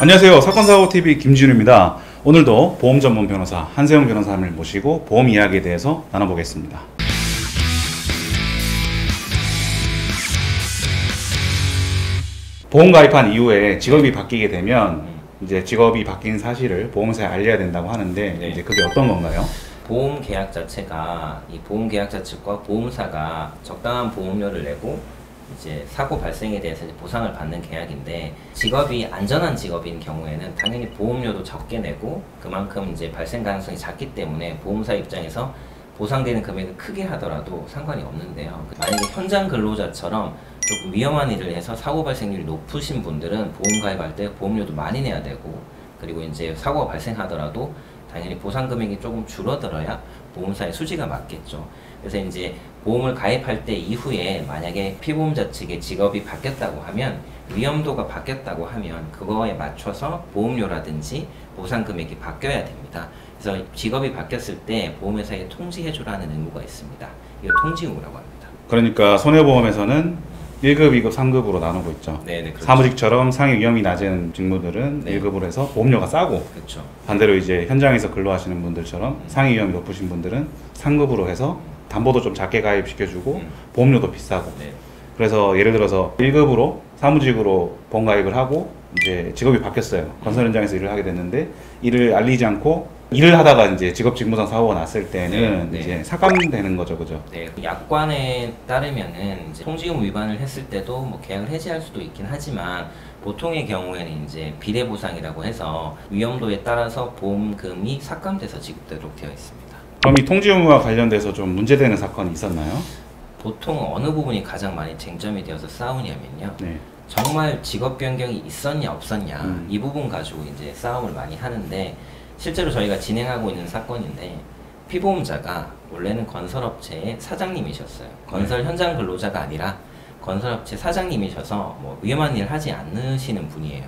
안녕하세요. 사건사고TV 김진우입니다. 오늘도 보험 전문 변호사 한세영 변호사님을 모시고 보험 이야기에 대해서 나눠보겠습니다. 보험 가입한 이후에 직업이 바뀌게 되면 이제 직업이 바뀐 사실을 보험사에 알려야 된다고 하는데 네. 이제 그게 어떤 건가요? 보험 계약 자체가 이 보험 계약자 측과 보험사가 적당한 보험료를 내고 이제 사고 발생에 대해서 이제 보상을 받는 계약인데, 직업이 안전한 직업인 경우에는 당연히 보험료도 적게 내고 그만큼 이제 발생 가능성이 작기 때문에 보험사 입장에서 보상되는 금액을 크게 하더라도 상관이 없는데요. 만약에 현장 근로자처럼 조금 위험한 일을 해서 사고 발생률이 높으신 분들은 보험 가입할 때 보험료도 많이 내야 되고, 그리고 이제 사고가 발생하더라도 당연히 보상 금액이 조금 줄어들어야 보험사의 수지가 맞겠죠. 그래서 이제 보험을 가입할 때 이후에 만약에 피보험자 측의 직업이 바뀌었다고 하면, 위험도가 바뀌었다고 하면 그거에 맞춰서 보험료라든지 보상 금액이 바뀌어야 됩니다. 그래서 직업이 바뀌었을 때 보험회사에 통지해주라는 의무가 있습니다. 이거 통지 의무라고 합니다. 그러니까 손해보험에서는 1급, 2급, 3급으로 나누고 있죠. 네네, 그렇죠. 사무직처럼 상해 위험이 낮은 직무들은 네. 1급으로 해서 보험료가 싸고, 그렇죠. 반대로 이제 현장에서 근로하시는 분들처럼 상해 위험이 높으신 분들은 3급으로 해서 담보도 좀 작게 가입시켜주고 보험료도 비싸고. 네. 그래서 예를 들어서 1급으로 사무직으로 보험 가입을 하고 이제 직업이 바뀌었어요. 건설 현장에서 일을 하게 됐는데 일을 알리지 않고 일을 하다가 이제 직업 직무상 사고가 났을 때는 네. 이제 삭감되는 거죠, 그죠? 네, 약관에 따르면은 이제 통지의무 위반을 했을 때도 뭐 계약을 해지할 수도 있긴 하지만, 보통의 경우에는 이제 비례보상이라고 해서 위험도에 따라서 보험금이 삭감돼서 지급되도록 되어 있습니다. 그럼 이 통지 의무와 관련돼서 좀 문제되는 사건이 있었나요? 보통 어느 부분이 가장 많이 쟁점이 되어서 싸우냐면요. 네. 정말 직업 변경이 있었냐 없었냐 이 부분 가지고 이제 싸움을 많이 하는데, 실제로 저희가 진행하고 있는 사건인데, 피보험자가 원래는 건설업체의 사장님이셨어요. 건설 현장 근로자가 아니라 건설업체 사장님이셔서 뭐 위험한 일 하지 않으시는 분이에요.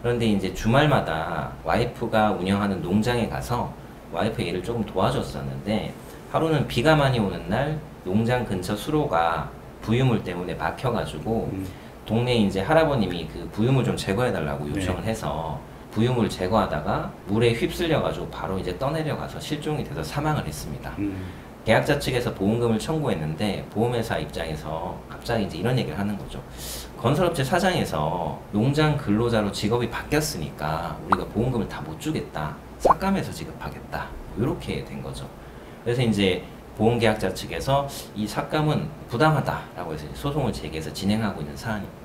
그런데 이제 주말마다 와이프가 운영하는 농장에 가서 와이프 일을 조금 도와줬었는데, 하루는 비가 많이 오는 날 농장 근처 수로가 부유물 때문에 막혀가지고 동네 이제 할아버님이 그 부유물 좀 제거해달라고 요청을 해서 부유물 제거하다가 물에 휩쓸려가지고 바로 이제 떠내려가서 실종이 돼서 사망을 했습니다. 계약자 측에서 보험금을 청구했는데 보험회사 입장에서 갑자기 이제 이런 얘기를 하는 거죠. 건설업체 사장에서 농장 근로자로 직업이 바뀌었으니까 우리가 보험금을 다 못 주겠다, 삭감해서 지급하겠다, 이렇게 된 거죠. 그래서 이제 보험계약자 측에서 이 삭감은 부당하다라고 해서 소송을 제기해서 진행하고 있는 사안입니다.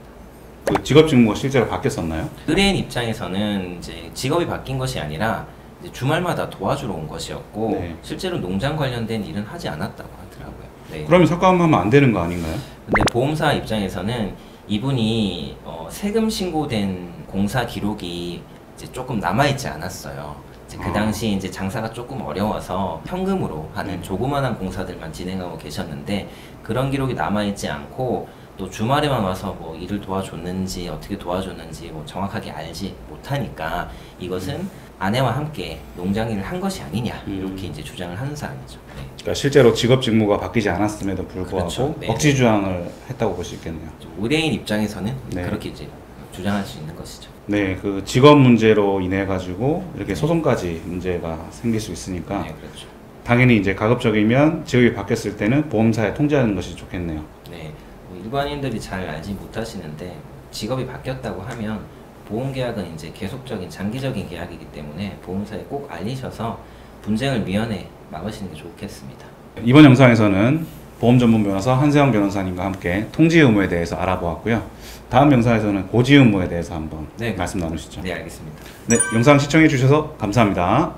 그 직업 직무가 실제로 바뀌었었나요? 의뢰인 입장에서는 이제 직업이 바뀐 것이 아니라 이제 주말마다 도와주러 온 것이었고, 네. 실제로 농장 관련된 일은 하지 않았다고 하더라고요. 네. 그러면 삭감하면 안 되는 거 아닌가요? 근데 보험사 입장에서는 이분이 세금 신고된 공사 기록이 이제 조금 남아있지 않았어요. 이제 그 당시 이제 장사가 조금 어려워서 현금으로 하는 조그만한 공사들만 진행하고 계셨는데, 그런 기록이 남아있지 않고 또 주말에만 와서 뭐 일을 도와줬는지 어떻게 도와줬는지 뭐 정확하게 알지 못하니까 이것은 아내와 함께 농장 일을 한 것이 아니냐, 이렇게 이제 주장을 하는 사안이죠. 네. 그러니까 실제로 직업 직무가 바뀌지 않았음에도 불구하고 그렇죠. 네. 억지 주장을 했다고 볼 수 있겠네요. 의뢰인 입장에서는 네. 그렇게 이제 주장할 수 있는 것이죠. 네, 그 직업 문제로 인해 가지고 이렇게 소송까지 문제가 생길 수 있으니까 네, 그렇죠. 당연히 이제 가급적이면 직업이 바뀌었을 때는 보험사에 통지하는 것이 좋겠네요. 네, 뭐 일반인들이 잘 알지 못하시는데, 직업이 바뀌었다고 하면 보험계약은 이제 계속적인 장기적인 계약이기 때문에 보험사에 꼭 알리셔서 분쟁을 미연에 막으시는 게 좋겠습니다. 이번 영상에서는 보험 전문 변호사 한세영 변호사님과 함께 통지 의무에 대해서 알아보았고요. 다음 영상에서는 고지 의무에 대해서 한번 말씀 나누시죠. 네, 알겠습니다. 네, 영상 시청해 주셔서 감사합니다.